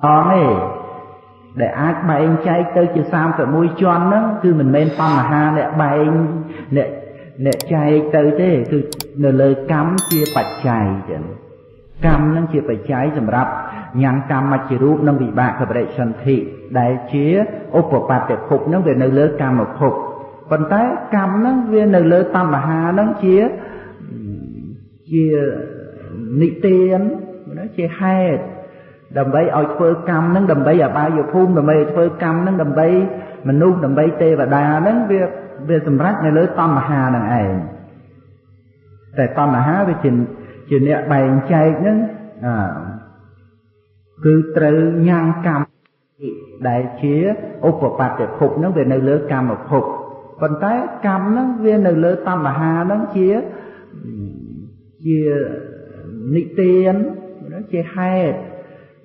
này để ai bài chạy tới chỉ sao phải môi tròn đó cứ mình men phong mà ha để bài để chạy tới thế cứ lời cắm chia bạch chạy cắm nó chia bạch chạy sầm rập nhang cắm mà chỉ rút nó bị bạc và để sân thị đại chia ốp bạc để phục nó về nơi lớn cắm một phục còn tới cắm nó về nơi lớn tam mà ha nó chia nị tiền nó chia hai đầm bay ở phơi cam nó đầm bay ở bao giờ phun đầm bay phơi cam nó đầm bay mình nuôi đầm bay tê và đà nó về tầm rách này lưới tam mà hà này ấy tại tam mà hà về chuyện nè bày chay nó cứ từ nhang cam đại chia ốp vào bát để phục nó về nơi lưới cam mà phục còn tới cam nó về nơi lưới tam mà hà nó chia nị tiền nó chia hai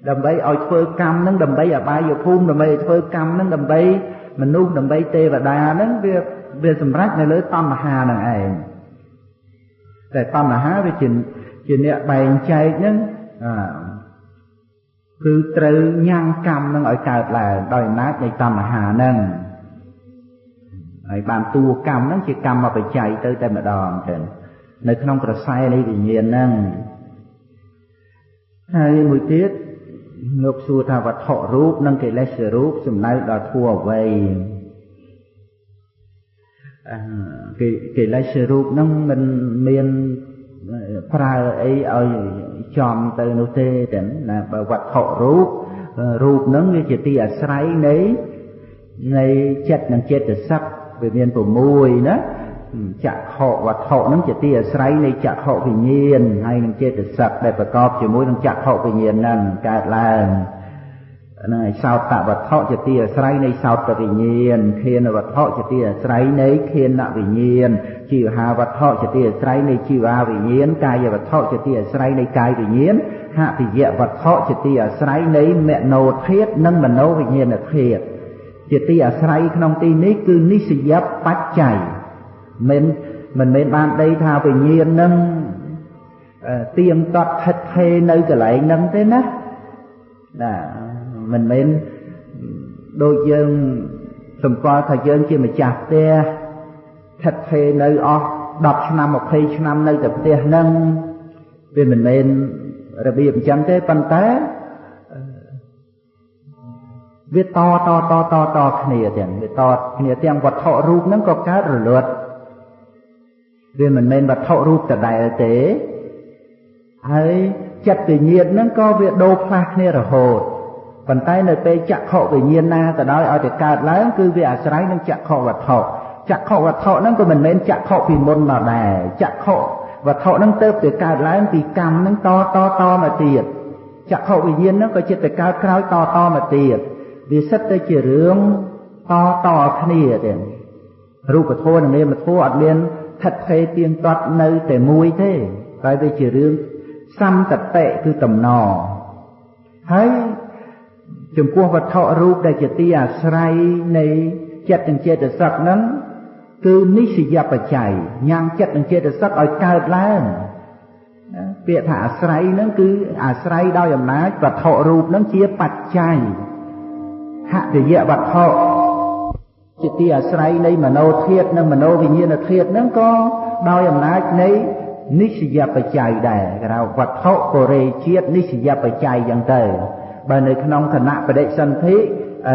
đầm bay ở phơi cam nó đầm bay ở bao giờ phun đầm bay phơi cam nó đầm bay mình nuôi đầm bay tê và đà nó về sầm rách này lưới tam mà hà này ấy tại tam mà hà về chuyện nè bày chay nó cứ từ nhang cam nó ở cào là đòi nát này tam mà hà nâng ấy bàn tu cam nó chỉ cam mà phải chạy tới tay mà đòn trên nơi không có sai này vì nhiên nâng hai mũi tiết ngược xua thà vật thọ rúp nâng cái lẽ sửa rúp xùm nay đã thua về cái lẽ sửa rúp nâng mình miền pra ấy ở chòm từ nô tê đến là vật thọ rúp nâng như chỉ tì ở sấy nấy này chết nâng chết được sắc về miền của mùi đó chặt họ và thọ nó chỉ tia sấy này chặt họ vì nhiên hay nó chết được sạch để bà cọp chỉ mối nó chặt họ vì nhiên nè cả là này sao tạo và thọ chỉ tia sấy này sao tạo vì nhiên khiên và thọ chỉ tia sấy này khiên nạ vì nhiên chịu hà và thọ chỉ tia sấy này chịu hà vì nhiên cai và thọ chỉ tia sấy này cai vì nhiên hạ thì dạ và thọ chỉ tia sấy này mẹ nô thiết nâng mà nô vì nhiên là thiệt chỉ tia sấy không tin ní cứ ní sĩ giáp bách chảy mình ban đây thao về nhiên nâng tiêm tọt thật thê nơi cái lại nâng thế ná mình đôi dân tùm qua thời dân kia mà chạp tê thật thê nơi đọc năm một khi năm nơi tập tê nâng vì mình ra biệm chẳng thế văn tế viết to khnia tiền viết to khnia tiền vật thọ rụp nó có cá rồi luật vì mình vật thọ rụp tại đại tế hay chặt tự nhiên nó có việc đô phá khnia rồi hồ còn tay nơi tê chặt họ tự nhiên na tại đó ở thì cả lớn cứ việc sấy nó chặt họ vật thọ nó có mình chặt họ vì môn mà đè chặt họ vật thọ nó tớp từ cả lớn thì cầm nó to mà tiệt chặt họ tự nhiên nó có chết từ cao cao to mà tiệt vì sách tới chỉ rướng to khnia tiền rụp của thô này mà thô ở bên thật phê tiên toát nơi tề mùi thế cái về chỉ rướng xăm tật tệ cứ tầm nò thấy chùm qua vật thọ rụp đại chỉ tia sray này chất từng chết được sặc nắng cứ ní sĩ giáp và chảy nhang chất từng chết được sặc ở cao lên việc thả sray nó cứ sray đau dầm ná vật thọ rụp nó chia bạch chảy hạ thì dạ vật thọ chỉ tia sray này mà nô thiệt nó mà nô vì nhiên là thiệt nó có đau dầm ná này ní sĩ giáp và chảy đẻ cái nào vật thọ của rê chiết ní sĩ giáp và chảy dần tới bà nơi không thần nạ và đệ sân thế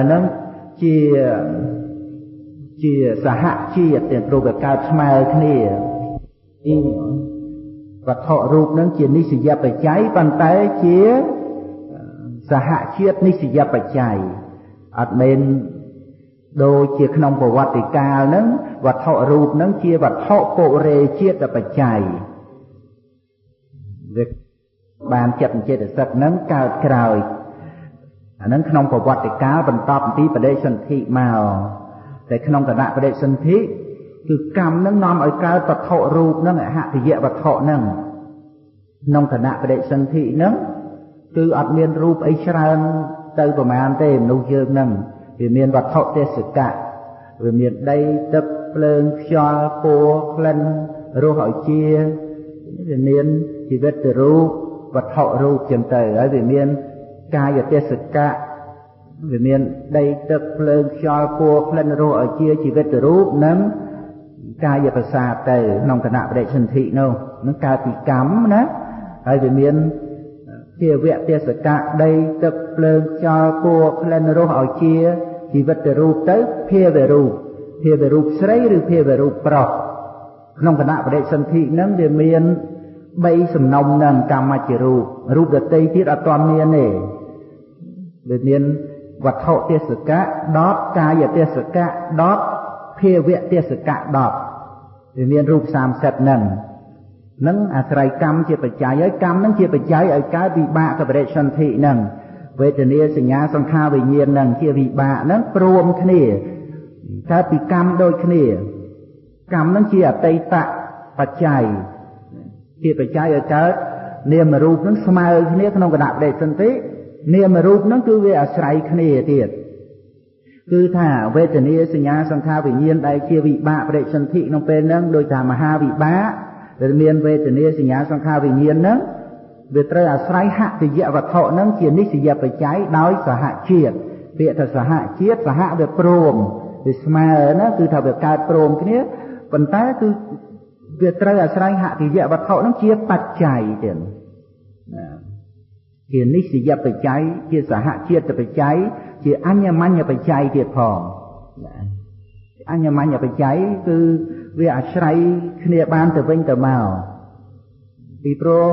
nó chia xã hạ chia tiền rồi cao smile kia và thọ rụp nó chia ní sĩ giáp và cháy bàn tay chia xã hạ chiết ní sĩ giáp và cháy ở bên đôi chia không của vật thì cao nó và thọ rụp nó chia và thọ cổ rê chiết và cháy việc bàn chặt chia được sạch nó cao càoนั้นขนมประวัติการบรรทบที่ประเดชสันติมาแต่ขนมกระดาษประเดชสันติคือกรรมนั้นนำเอาการปัทโธรูปนั้นหะที่เยอะปัทโธนั้นนำกระดาษประเดชสันตินั้นคืออัดเมียนรูปไอ้ชราญเติมประมาณเต็มนูเยอะนั้นวิเมียนปัทโธเทศกะวิเมียนได้ตับเพลิงชอโปคลันรูหอยเชียวิเมียนชีวิตรูปปัทโธรูปจำเตยวิเมียน កាយទេសកៈវាមានដីទឹកភ្លើងខ្យល់ពណ៌ក្លិនរសឲ្យជាជីវិតរូបនិងកាយប្រសាទទៅក្នុងគណៈបដិសន្ធិនោះនឹងកើតពីកម្មណាហើយវាមានភាវៈទេសកៈដីទឹកភ្លើងខ្យល់ពណ៌ក្លិនរសឲ្យជាជីវិតរូបទៅភាវៈរូបស្រីឬភាវៈរូបប្រុសក្នុងគណៈបដិសន្ធិនឹងវាមាន3សំណុំនឹងកម្មច្ចរូបរូបដតីទៀតអត់ទាន់មានទេវាមានវត្ថុទេសកៈ10កាយទេសកៈ10ភាវៈទេសកៈ10វាមានរូប30នឹងអាស្រ័យកម្មជាបច្ច័យហើយកម្មនឹងជាបច្ច័យឲ្យកើតវិបាកបរិសន្ធិនឹងវេទនាសញ្ញាសង្ខារវិញ្ញាណនឹងជាវិបាកនឹងព្រមគ្នាកើតពីកម្មដូចគ្នាកម្មនឹងជាអតីតបច្ច័យជាបច្ច័យឲ្យកើតនាមរូបនឹងស្មើគ្នាក្នុងគណៈបដិសន្ធិនាមរូបនឹងគឺវាអាស្រ័យគ្នាទៀតគឺថាវេទនាសញ្ញាសង្ខារវិញ្ញាណដែលជាវិបាកបដិសន្ធិក្នុងពេលហ្នឹងដោយថាមហាវិបាកដែលមានវេទនាសញ្ញាសង្ខារវិញ្ញាណហ្នឹងវាត្រូវអាស្រ័យហតិយវត្ថុហ្នឹងជានិស្សយបច្ច័យដោយសហជាតិពាក្យថាសហជាតិសហវាព្រមវាស្មើណាគឺថាវាកើតព្រមគ្នាប៉ុន្តែគឺវាត្រូវអាស្រ័យហតិយវត្ថុហ្នឹងជាបច្ច័យទៀតណាជានិស្សយបច្ច័យជាសហជាតិបច្ច័យជាអញ្ញមញ្ញបច្ច័យទៀតផងណាអញ្ញមញ្ញបច្ច័យគឺវាអាស្រ័យគ្នាបានទៅវិញទៅមកពីព្រោះ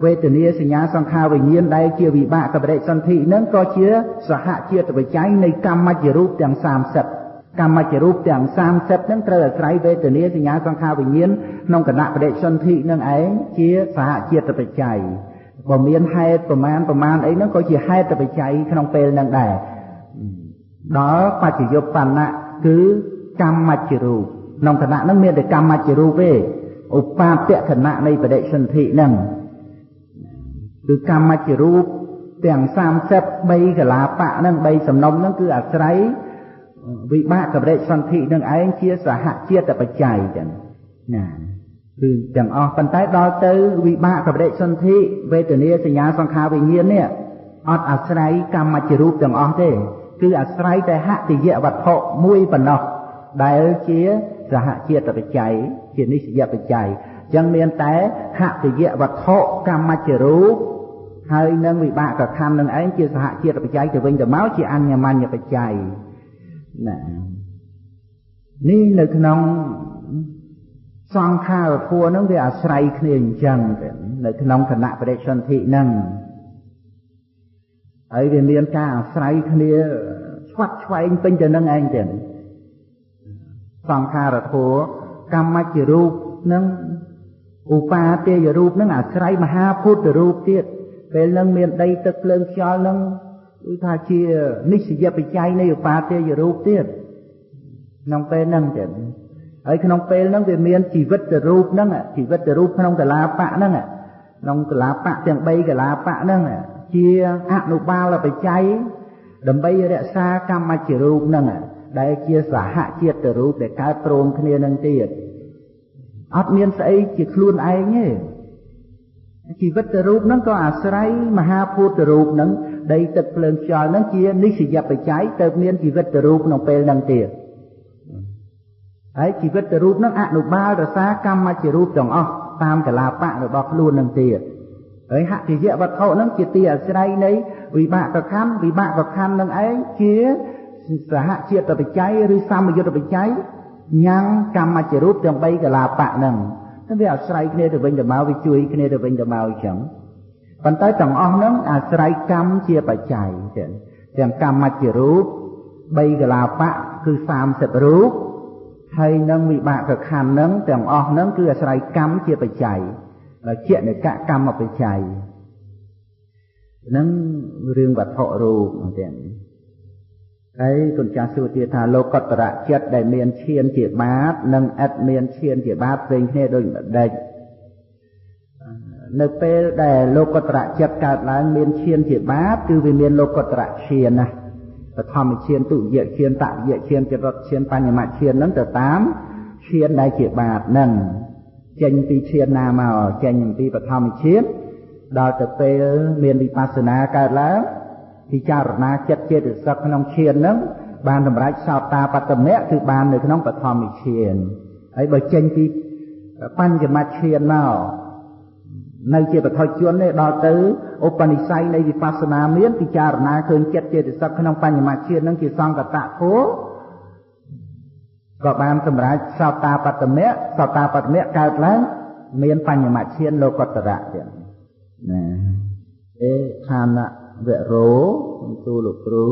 វេទនាសញ្ញាសង្ខារវិញ្ញាណដែលជាវិបាកបរិសន្ធិនឹងក៏ជាសហជាតិបច្ច័យនៃកម្មច្ចរូបទាំង30កម្មច្ចរូបទាំង30នឹងត្រូវអាស្រ័យវេទនាសញ្ញាសង្ខារវិញ្ញាណក្នុងគណៈបរិសន្ធិនឹងឯងជាសហជាតិបច្ច័យបើមានហេតុប្រមាណអីហ្នឹងក៏ជាហេតុបច្ច័យក្នុងពេលហ្នឹងដែរដល់បច្ចយុប្បន្នៈគឺកម្មច្ចរូបក្នុងគណៈហ្នឹងមានតែកម្មច្ចរូបទេឧបាទគណៈនៃបដិសន្ធិហ្នឹងគឺកម្មច្ចរូបទាំង33កលាបៈហ្នឹង3សំណុំហ្នឹងគឺអាស្រ័យវិបាកបដិសន្ធិនឹងឯងជាសហជាតិបច្ច័យចឹងណាគឺទាំងអស់ប៉ុន្តែដល់ទៅវិបាកបដិសន្ធិវេទនាសញ្ញាសង្ខារវិញ្ញាណនេះអត់អាស្រ័យកម្មច្ចរូបទាំងអស់ទេគឺអាស្រ័យតែហតិយវត្ថុមួយប៉ុណ្ណោះដែលជាសហជាតិបច្ច័យជានិស្សយបច្ច័យអញ្ចឹងមានតែហតិយវត្ថុកម្មច្ចរូបហើយនឹងវិបាកខណ្ឌនឹងឯងជាសហជាតិបច្ច័យទៅវិញទៅមកជាអញ្ញមញ្ញបច្ច័យណានេះនៅក្នុងសង្ខារធัวហ្នឹងវាអាស្រ័យគ្នាអញ្ចឹងនៅក្នុងគណៈបដិសន្ធិហ្នឹងហើយវាមានការអាស្រ័យគ្នាឆ្វាត់ឆ្វែងពេញទៅនឹងឯងទៀតសង្ខារធัวកម្មច្ចរូបហ្នឹងឧបាទេយរូបហ្នឹងអាស្រ័យមហាភូតរូបទៀតពេលហ្នឹងមានដីទឹកភ្លើងខ្យល់ហ្នឹងគឺថាជានិស្សយបច្ច័យនៃឧបាទេយរូបទៀតក្នុងពេលហ្នឹងទៀតហើយក្នុងពេលហ្នឹងវាមានជីវិតរូបហ្នឹងជីវិតរូបក្នុងកលាបៈហ្នឹងក្នុងកលាបៈទាំង3កលាបៈហ្នឹងជាអនុបាលបច្ច័យដើម្បីរក្សាកម្មច្ចរូបហ្នឹងដែលជាសហជាតិរូបដែលកើតព្រមគ្នានឹងទៀតអត់មានស្អីជាខ្លួនឯងទេជីវិតរូបហ្នឹងក៏អាស្រ័យមហាភូតរូបហ្នឹងដីទឹកភ្លើងខ្យល់ហ្នឹងជានិស្សយបច្ច័យទៅមានជីវិតរូបក្នុងពេលហ្នឹងទៀតហើយជីវិតរូបហ្នឹងអនុបាលរក្សាកម្មច្ចរូបទាំងអស់តាមកលាបៈរបស់ខ្លួននឹងទៀតហើយហតិយវត្ថុហ្នឹងជាទីអាស្រ័យនៃវិបាកខណ្ឌនឹងឯងជាសហជាតិបច្ច័យឬសមយុទ្ធបច្ច័យញ៉ាំងកម្មច្ចរូបទាំង3កលាបៈហ្នឹងតែវាអាស្រ័យគ្នាទៅវិញទៅមកវាជួយគ្នាទៅវិញទៅមកអញ្ចឹងប៉ុន្តែទាំងអស់ហ្នឹងអាស្រ័យកម្មជាបច្ច័យទាំងកម្មច្ចរូប3កលាបៈគឺ30រូបហើយនឹងវិបាកខណ្ឌហ្នឹងទាំងអស់ហ្នឹងគឺអាស្រ័យកម្មជាបច្ច័យជានិកកម្មបច្ច័យហ្នឹងរឿងវត្ថុរូបទាំងហើយគុណចាស់សួរទៀតថាលោកតរៈចិត្តដែលមានឈានជាបាបនិងឥតមានឈានជាបាបផ្សេងគ្នាដូចម្ដេចនៅពេលដែលលោកតរៈចិត្តកើតឡើងមានឈានជាបាបគឺវាមានលោកតរៈឈានណាបឋមឈានទុតិយឈានតតិយឈានចតុតឈានបញ្ញមឈានហ្នឹងទៅតាមឈានដែលជាបាបហ្នឹងចេញពីឈានណាមកចេញពីបឋមឈានដល់ទៅពេលមានវិបស្សនាកើតឡើង ពិចារណាចិត្តចេតសិកក្នុងឈានហ្នឹងបានសម្រេចសោតាបត្តមៈគឺបាននៅក្នុងបឋមឈានហើយបើចេញពីបញ្ចមឈានមកនៅជាបឋមជននេះដល់ទៅឧបនិស្ស័យនៃវិបស្សនាមានពិចារណាឃើញចិត្តចេតសិកក្នុងបញ្ចមឈានហ្នឹងជាសង្កតធម៌ក៏បានសម្រេចសោតាបត្តមៈកើតឡើងមានបញ្ញមឈានលោកុត្តរៈទៀតណាឋានៈវរោទូលោកគ្រូ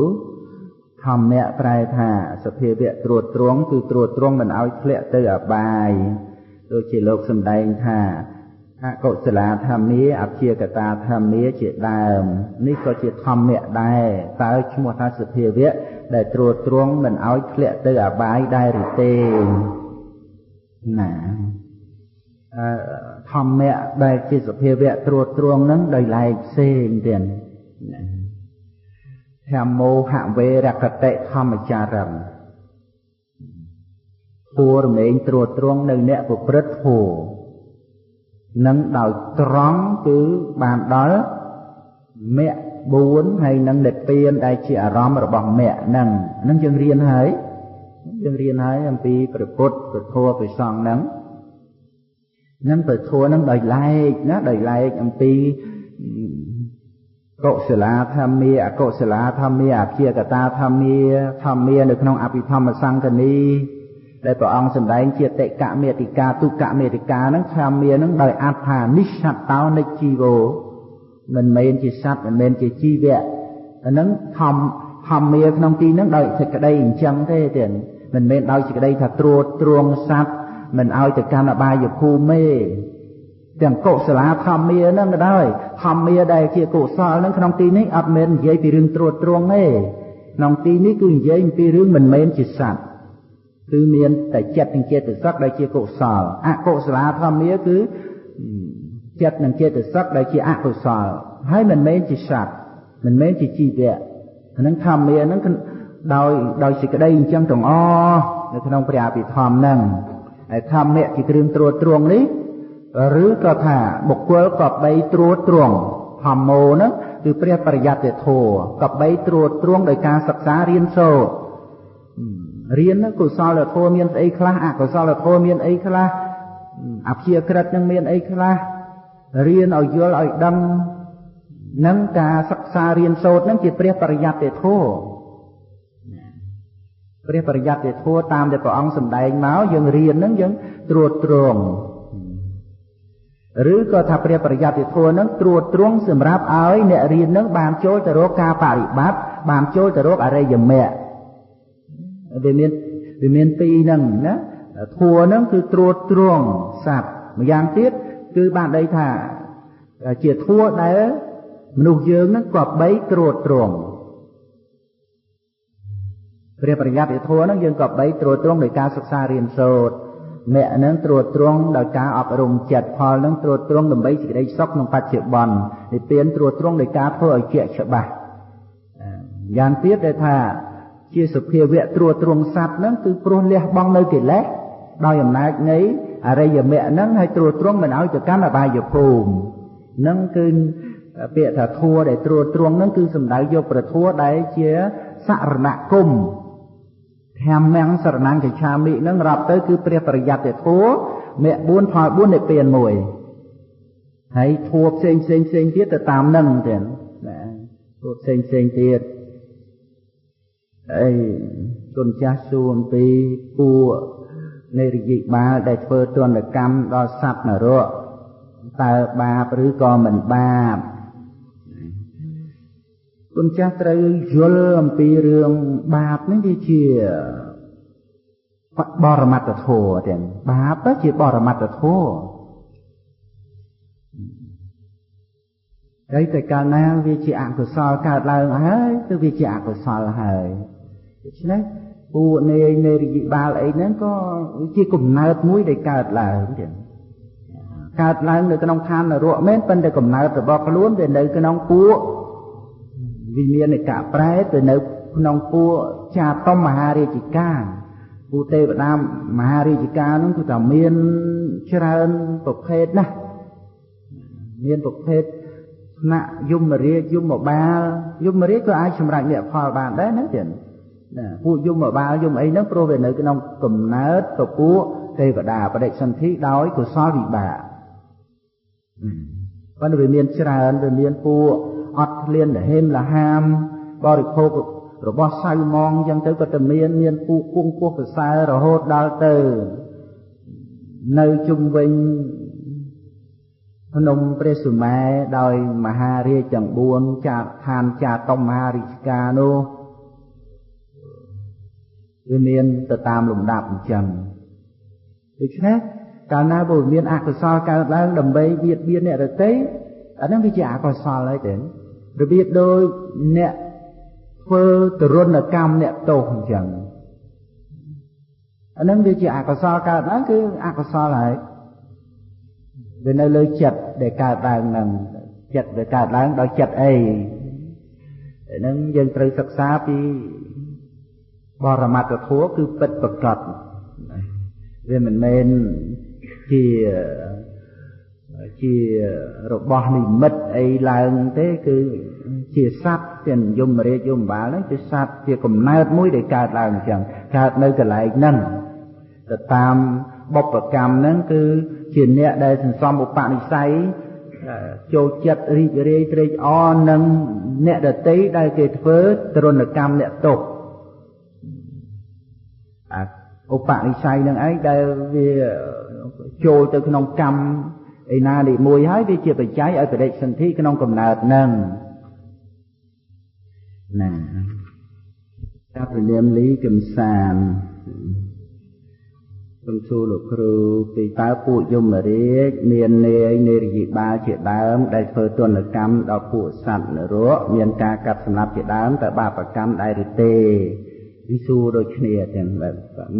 ធម្មៈប្រែថាសភាវៈត្រួតត្រងគឺត្រួតត្រងមិនឲ្យធ្លាក់ទៅអបាយដូចជាលោកសម្ដែងថាអកុសលាធម្មាអព្យាកតាធម្មាជាដើមនេះក៏ជាធម្មៈដែរតើឈ្មោះថាសភាវៈដែលត្រួតត្រងមិនឲ្យធ្លាក់ទៅអបាយដែរឬទេណាធម្មៈដែលជាសភាវៈត្រួតត្រងនឹងដោយឡែកផ្សេងទៀតធម្មោហវេរកតិធម្មចារំធัวរមែងត្រួតត្រងនៅអ្នកប្រព្រឹត្តធัวនឹងដោយត្រង់គឺបានដល់មគ្គ4ហើយនឹងនិព្វានដែលជាអារម្មណ៍របស់មគ្គហ្នឹងយើងរៀនហើយអំពីព្រះពុទ្ធព្រះធម៌ព្រះសង្ឃហ្នឹងព្រះធម៌ហ្នឹងដោយឡែកណាដោយឡែកអំពីកុសលាធម្មាអកុសលាធម្មាអព្យាកតាធម្មានៅក្នុងអភិធម្មសង្កនីដែលព្រះអង្គសម្ដែងជាតិកមេតិកាទុកមេតិកាហ្នឹងធម្មាហ្នឹងដោយអត្ថានិស្សតោនិជីវោមិនមែនជាសត្វមិនមែនជាជីវៈហ្នឹងធម្មាក្នុងទីហ្នឹងដោយសេចក្តីអញ្ចឹងទេទៀតមិនមែនដោយសេចក្តីថាត្រួតត្រងសត្វមិនឲ្យទៅកាន់អបាយភូមិទេទាំងកុសលាធម្មាហ្នឹងក៏ដោយធម្មាដែលជាកុសលហ្នឹងក្នុងទីនេះអត់មែននិយាយពីរឿងត្រួតត្រងទេក្នុងទីនេះគឺនិយាយពីរឿងមិនមែនជាសត្វគឺមានតែចិត្តនិងចេតសិកដែលជាកុសលអកុសលាធម្មាគឺចិត្តនិងចេតសិកដែលជាអកុសលហើយមិនមែនជាសត្វមិនមែនជាជីវៈហ្នឹងធម្មាហ្នឹងដោយសេចក្តីអញ្ចឹងទាំងអស់នៅក្នុងព្រះអភិធម្មហ្នឹងហើយធម្មៈជាគ្រឿងត្រួតត្រងនេះឬក៏ថាបុគ្គលក៏បីត្រួតត្រងធម្មោហ្នឹងគឺព្រះបរិយត្តិធម៌ក៏បីត្រួតត្រងដោយការសិក្សារៀនសូត្ររៀនហ្នឹងកុសលធម៌មានស្អីខ្លះអកុសលធម៌មានអីខ្លះអព្យាក្រឹតនឹងមានអីខ្លះរៀនឲ្យយល់ឲ្យដឹងនឹងការសិក្សារៀនសូត្រហ្នឹងជាព្រះបរិយត្តិធម៌ព្រះបរិយត្តិធម៌តាមដែលព្រះអង្គសម្ដែងមកយើងរៀនហ្នឹងយើងត្រួតត្រងឬក៏ថាព្រះបរិយត្តិធម៌ហ្នឹងត្រួតត្រងសម្រាប់ឲ្យអ្នករៀនហ្នឹងបានចូលទៅរកការបរិបត្តិបានចូលទៅរកអរិយមគ្គវាមានពីរហ្នឹងណាធម៌ហ្នឹងគឺត្រួតត្រងសត្វម្យ៉ាងទៀតគឺបានន័យថាជាធម៌ដែលមនុស្សយើងហ្នឹងក៏បីត្រួតត្រងព្រះបរិយត្តិធម៌ហ្នឹងយើងក៏បីត្រួតត្រងដោយការសិក្សារៀនសូត្រមគ្គហ្នឹងត្រួតត្រងដោយការអប់រំចិត្តផលហ្នឹងត្រួតត្រងដើម្បីសេចក្តីសុខក្នុងបច្ចុប្បន្ននិព្វានត្រួតត្រងដោយការធ្វើឲ្យជាក់ច្បាស់យ៉ាងទៀតដែលថាជាសភាវៈត្រួតត្រងសត្វហ្នឹងគឺព្រោះលះបង់នៅកិលេសដោយអំណាចនៃអរិយមគ្គហ្នឹងហើយត្រួតត្រងមិនឲ្យទៅកាន់អបាយភូមិហ្នឹងគឺពាក្យថាធัวដែលត្រួតត្រងហ្នឹងគឺសំដៅយកប្រធัวដែលជាសរណគមធម្មំសរណង្កច្ឆាមិហ្នឹងរាប់ទៅគឺព្រះបរិយត្តិធัวមគ្គ4ផល4និព្វាន1ហើយធัวផ្សេងទៀតទៅតាមហ្នឹងទៀតណាធัวផ្សេងទៀតគុណចាស់សួរអំពីពួកនៃរិយបាលដែលធ្វើទណ្ឌកម្មដល់សត្វនរកតើបាបឬក៏មិនបាបគុណចាស់ត្រូវយល់អំពីរឿងបាបនេះវាជាបរមត្តធម៌ទាំងបាបជាបរមត្តធម៌ហើយតែកាលណាវាជាអកុសលកើតឡើងហើយគឺវាជាអកុសលហើយដូច្នេះពួកនៃរិយបាលអីហ្នឹងក៏ជាកំណើតមួយដែលកើតឡើងទៀតកើតឡើងនៅក្នុងឋាននរកមែនប៉ុន្តែកំណើតរបស់ខ្លួនវានៅក្នុងពួកវិញ្ញាណកៈប្រែទៅនៅក្នុងពួកចាតមហារាជការពួកទេវតាមហារាជការហ្នឹងគឺថាមានច្រើនប្រភេទណាស់មានប្រភេទ ណាក់យមរាជយមបាលយមរាជក៏អាចសម្រេចមគ្គផលបានដែរណាទៀតណាពួកយមបាលយមអីហ្នឹងព្រោះវានៅក្នុងកំណើតពពួកទេវតាបដិសន្ធិដោយកុសលវិបាកប៉ុន្តែវាមានច្រើនវាមានពួកអត់ឃ្លានលហេមលហាមបរិភោគរបស់សៅមងអញ្ចឹងទៅក៏តែមានពួកគង់ពោះប្រសើររហូតដល់ទៅនៅជុំវិញភ្នំព្រះសុមេដោយមហារាជទាំង4ចាឋានចាតុមហារាជការនោះវាមានទៅតាមលំដាប់អញ្ចឹងដូច្នេះកាលណាបើមានអកុសលកើតឡើងដើម្បីបៀតបៀនអ្នកដទៃអាហ្នឹងវាជាអកុសលហើយទេរបៀបដូចអ្នកធ្វើទរណកម្មអ្នកទោសអញ្ចឹងអាហ្នឹងវាជាអកុសលកើតឡើងគឺអកុសលហើយវានៅលើចិត្តដែលកើតឡើងហ្នឹងចិត្តដែលកើតឡើងដោយចិត្តអីហ្នឹងយើងត្រូវសិក្សាពីបរមត្ថធម៌គឺពិតប្រកបវាមិនមែនជារបស់និមិត្តអីឡើងទេគឺជាសត្វទាំងយមរាជយមបាលហ្នឹងជាសត្វជាកំណើតមួយដែលកើតឡើងអញ្ចឹងកើតនៅកន្លែងហ្នឹងទៅតាមបុព្វកម្មហ្នឹងគឺជាអ្នកដែលសន្សំឧបនិស្ស័យចូលចិត្តរីករាយត្រេកអរនឹងអ្នកដទៃដែលគេធ្វើទរណកម្មអ្នកទោសឧបនិស្ស័យនឹងឯងដែលវាចូលទៅក្នុងកម្មឯណានេះមួយហើយវាជាបច្ច័យឲ្យបដិសន្ធិក្នុងកំណើតនឹងណាតាព្រះនាមលីកំសានសូមសួរលោកគ្រូពីតើពួកយមរាជមាននាយនារីបាលជាដើមដែលធ្វើទណ្ឌកម្មដល់ពួកសត្វនរកមានការកាប់សម្លាប់ជាដើមតើបាបកម្មដែរឬទេវិសួរដូចគ្នាទាំង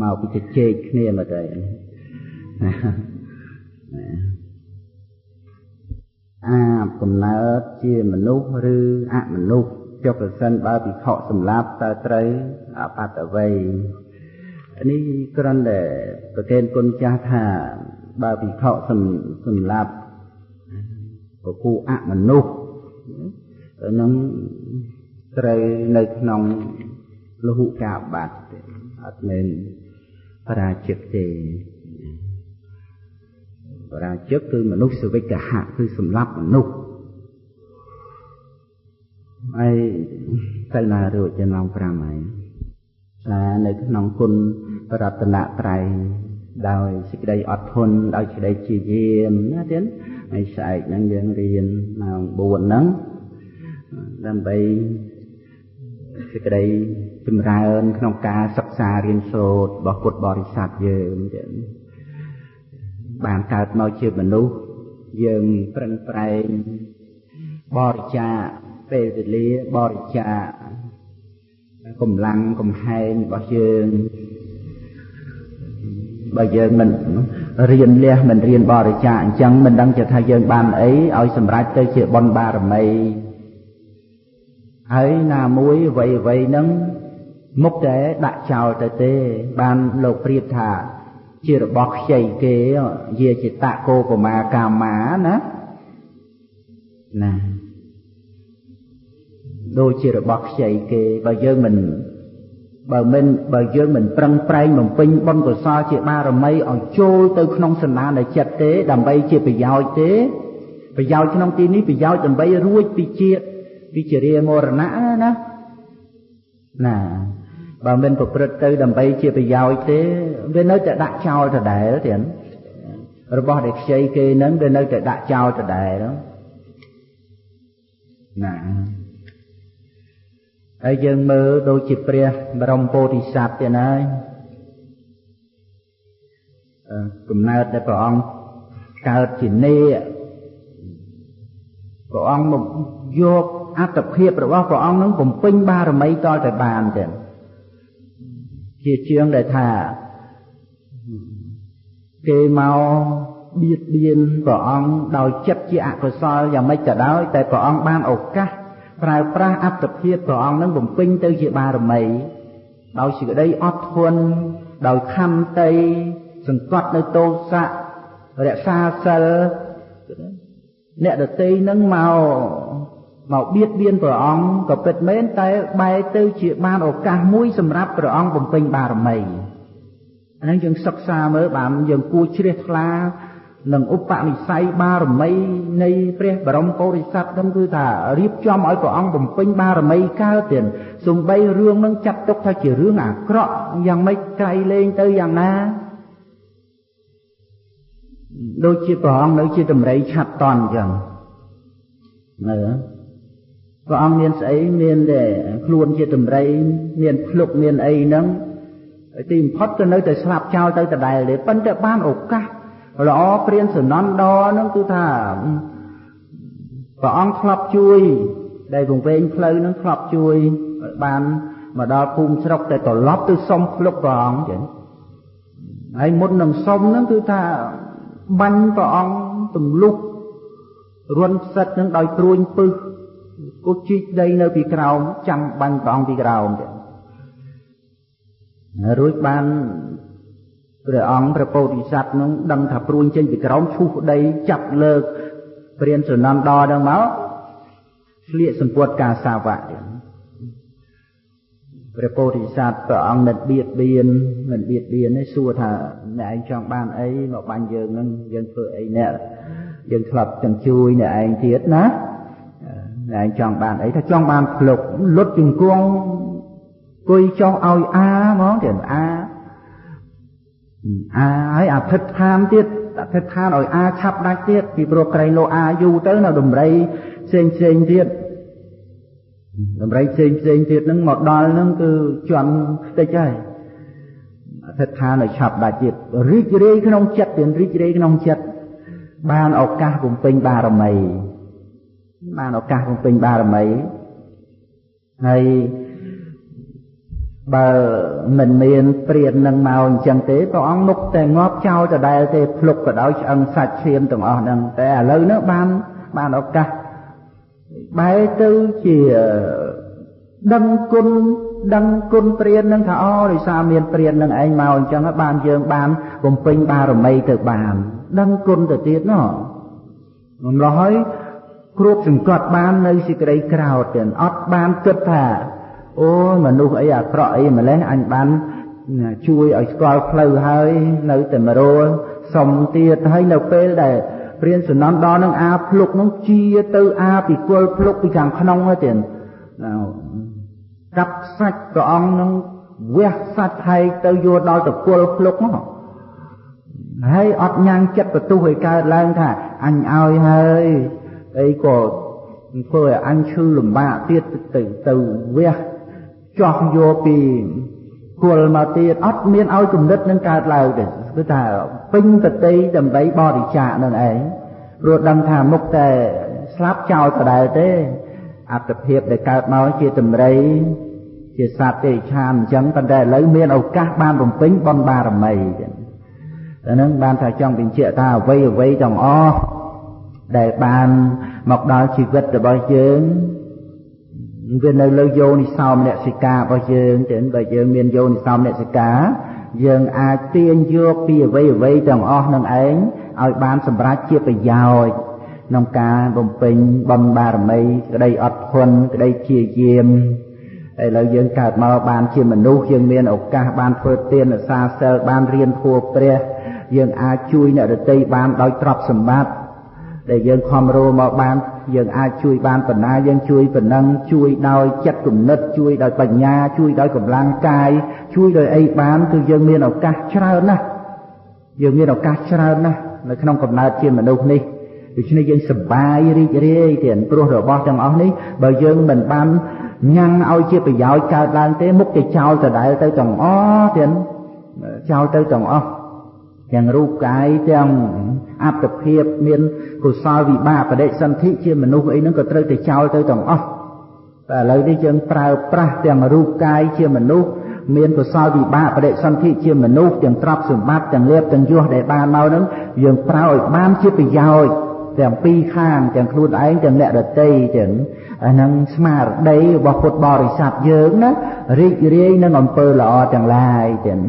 មកពីជជែកគ្នាមកទៅកំណើតជាមនុស្សឬអមនុស្សចុះប្រសិនបើភិក្ខុសម្លាប់តើត្រូវអបត្តវ័យនេះគ្រាន់តែប្រកេនគុណចាស់ថាបើភិក្ខុសម្លាប់ពពួកអមនុស្សទៅនឹងត្រូវនៅក្នុងលហុកាបាត់អត់មែនបរាជិកទេបរាជិកគឺមនុស្សសវិកហៈគឺសម្លាប់មនុស្សហើយទៅណារួចចំណង5ហើយនៅក្នុងគុណរតនត្រ័យដោយសេចក្តីអត់ធន់ដោយសេចក្តីជាយាមណាទៀតហើយស្អែកហ្នឹងយើងរៀនម៉ោង4ហ្នឹងដើម្បីសេចក្តីចម្រើនក្នុងការសិក្សារៀនសូត្ររបស់ពុទ្ធបរិស័ទយើងទៀតបានកើតមកជាមនុស្សយើងប្រឹងប្រែងបរិច្ចាគពេលវេលាបរិច្ចាគកម្លាំងកំហែងរបស់យើងបើយើងមិនរៀនលះមិនរៀនបរិច្ចាគអញ្ចឹងមិនដឹងថាយើងបានអីឲ្យសម្រេចទៅជាបុណ្យបារមីហើយណាមួយអ្វីហ្នឹងមុខតែដាក់ចោលទៅទេបានលោកប្រៀបថាជារបស់ខ្ចីគេយាចិតកោបមាកាមាណាដូចជារបស់ខ្ចីគេបើយើងមិនប្រឹងប្រែងបំពេញបុណ្យកុសលជាបារមីឲ្យចូលទៅក្នុងសន្តានចិត្តទេដើម្បីជាប្រយោជន៍ទេប្រយោជន៍ក្នុងទីនេះប្រយោជន៍ដើម្បីរួចពីជាតិពីជរាមរណៈណាបើមិនប្រព្រឹត្តទៅដើម្បីជាប្រយោជន៍ទេវានៅតែដាក់ចោលដដែលទៀតរបស់ដែលខ្ចីគេហ្នឹងវានៅតែដាក់ចោលដដែលណាហើយយើងមើលដូចជាព្រះបរមពោធិសត្វទៀតហើយកំណើតដែលព្រះអង្គកើតជានេព្រះអង្គមកយកអត្តភាពរបស់ព្រះអង្គនឹងបំពេញបារមីតតែបានទេជាជាងដែលថាគេមកបៀតបៀនព្រះអង្គដោយចិត្តជាអកុសលយ៉ាងម៉េចក៏ដោយតែព្រះអង្គបានឱកាសប្រើប្រាស់អត្តភាពព្រះអង្គនឹងបំពេញទៅជាបារមីដោយសេចក្តីអត់ធន់ដោយខន្តីសង្កត់នៅទោសៈរក្សាសិល អ្នកដទៃនឹងមកបៀតបៀនព្រះអង្គក៏ពិតមែនតែបែរទៅជាបានឱកាសមួយសម្រាប់ព្រះអង្គបំពេញបារមីអានេះយើងសិក្សាមើលបានយើងគួរជ្រះថ្លានឹងឧបនិស្ស័យបារមីនៃព្រះបរមពុរិស័ទនឹងគឺថារៀបចំឲ្យព្រះអង្គបំពេញបារមីកើតទៀតសំបីរឿងនឹងចាត់ទុកថាជារឿងអាក្រក់យ៉ាងម៉េចក្រៃលែងទៅយ៉ាងណាដូចជាព្រះអង្គនៅជាតម្រៃឆាត់តន់អញ្ចឹងមើលព្រះអង្គមានស្អីមានតែខ្លួនជាតម្រៃមានភ្លុកមានអីហ្នឹងទីបំផុតក៏នៅតែស្លាប់ចោលទៅដដែលទេប៉ុន្តែបានឱកាសល្អព្រានសនន្តហ្នឹងគឺថាព្រះអង្គធ្លាប់ជួយដែលវង្វេងផ្លូវហ្នឹងធ្លាប់ជួយបានមកដល់ភូមិស្រុកតែត្រឡប់ទៅសុំភ្លុកព្រះអង្គចឹងហើយមុននឹងសុំហ្នឹងគឺថាបាញ់ព្រះអង្គទម្លុះរន់សិតហ្នឹងដោយព្រួញពឹសគូជីកដីនៅពីក្រោមចាំបាញ់ព្រះអង្គពីក្រោមចឹងរួចបានព្រះអង្គព្រះពោធិសត្វនឹងដឹងថាព្រួញចេញពីក្រោមឈូសដីចាប់លើកព្រានសនន្តដល់មកស្លៀកសម្ពុតកាសាវៈព្រះពោធិសត្វព្រះអង្គមិនបៀតបៀនទេសួរថាអ្នកឯងចង់បានអីមកបាញ់យើងនឹងយើងធ្វើអីអ្នកយើងធ្លាប់ទាំងជួយអ្នកឯងទៀតណាអ្នកឯងចង់បានអីថាចង់បានភ្លុកលុតជង្គង់គួយចុះឲ្យអាហ្មងទៀតអាហើយអធិដ្ឋានទៀតអធិដ្ឋានឲ្យអាឆាប់ដាច់ទៀតពីព្រោះក្រែងលោអាយូរទៅនៅដំរីផ្សេងទៀតដំរីផ្សេងទៀតហ្នឹងមកដល់ហ្នឹងគឺជន់ខ្ទេចហើយអធិដ្ឋានឲ្យឆាប់ដាច់ទៀតរីករាយក្នុងចិត្តទៀតរីករាយក្នុងចិត្តបានឱកាសបំពេញបារមីហើយបើមិនមានព្រាននឹងមកអញ្ចឹងទេព្រះអង្គមុខតែងាប់ចោលដដែលទេភ្លុកក៏ដោយឆ្អឹងសាច់ឈាមទាំងអស់ហ្នឹងតែឥឡូវនេះបានឱកាសបែរទៅជាដឹងគុណព្រាននឹងថាអូដោយសារមានព្រាននឹងឯងមកអញ្ចឹងបានយើងបានបំពេញបារមីទៅបានដឹងគុណទៅទៀតណោះមិនរហើយគ្រប់សង្កត់បាននៅសេចក្តីក្រោធទៀតអត់បានគិតថាអូមនុស្សអីអាក្រក់អីម្លេះអញបានជួយឲ្យស្គាល់ផ្លូវហើយនៅតែមករលសុំទៀតហើយនៅពេលដែលព្រានសនន្តដល់នឹងអាភ្លុកនឹងជាទៅអាពីគល់ភ្លុកពីខាងក្នុងហើយទៀតកាប់សាច់ព្រះអង្គនឹងវះសាច់ហើយទៅយកដល់ទៅគល់ភ្លុកមកហើយអត់ញ៉ាំងចិត្តបន្ទុះឲ្យកើតឡើងថាអញឲ្យហើយអីក៏ធ្វើឲ្យអញឈឺលំបាកទៀតទៅវះចោះយកពីគល់មកទៀតអត់មានឲ្យគំនិតនឹងកើតឡើងទេគឺថាពេញតតីដើម្បីបរិច្ចាគនឹងឯងព្រោះដឹងថាមុខតែស្លាប់ចោលដដែលទេអត្តភាពដែលកើតមកជាតម្រៃជាសត្វទេឆានអញ្ចឹងប៉ុន្តែឥឡូវមានឱកាសបានបំពេញបុណ្យបារមីតែនឹងបានថាចង់បញ្ជាក់ថាអ្វីទាំងអស់ដែលបានមកដល់ជីវិតរបស់យើងវានៅលើយោនិសោមនសិការបស់យើងចឹងបើយើងមានយោនិសោមនសិកាយើងអាចទាញយកពីអ្វីទាំងអស់នឹងឯងឲ្យបានសម្រេចជាប្រយោជន៍ក្នុងការបំពេញបុណ្យបារមីក្តីអត់ធន់ក្តីព្យាយាមឥឡូវយើងកើតមកបានជាមនុស្សយើងមានឱកាសបានធ្វើទានសាសិលបានរៀនធម៌ព្រះយើងអាចជួយអ្នកដទៃបានដោយទ្រព្យសម្បត្តិដែលយើងខំរស់មកបានយើងអាចជួយបានប៉ុណ្ណាយើងជួយប៉ុណ្ណឹងជួយដោយចិត្តគំនិតជួយដោយបញ្ញាជួយដោយកម្លាំងកាយជួយដោយអីបានគឺយើងមានឱកាសច្រើនណាស់នៅក្នុងកំណើតជាមនុស្សនេះដូច្នេះយើងសប្បាយរីករាយទៀតព្រោះរបស់ទាំងអស់នេះបើយើងមិនបានញ៉ាំងឲ្យជាប្រយោជន៍កើតឡើងទេមុខតែចោលដដែលទៅទាំងអស់ទៀតចោលទៅទាំងអស់ទាំងរូបកាយទាំងអត្តភាពមានកុសលវិបាកបដិសន្ធិជាមនុស្សអីហ្នឹងក៏ត្រូវតែចោលទៅទាំងអស់តែឥឡូវនេះយើងប្រើប្រាស់ទាំងរូបកាយជាមនុស្សមានកុសលវិបាកបដិសន្ធិជាមនុស្សទាំងទ្រព្យសម្បត្តិទាំងលៀបទាំងយសដែលបានមកហ្នឹងយើងប្រើឲ្យបានជាប្រយោជន៍ទាំងពីរខាងទាំងខ្លួនឯងទាំងអ្នកដទៃទាំងអាហ្នឹងស្មារតីរបស់ពុទ្ធបរិស័ទយើងណារីករាយនឹងអំពើល្អទាំងឡាយទាំង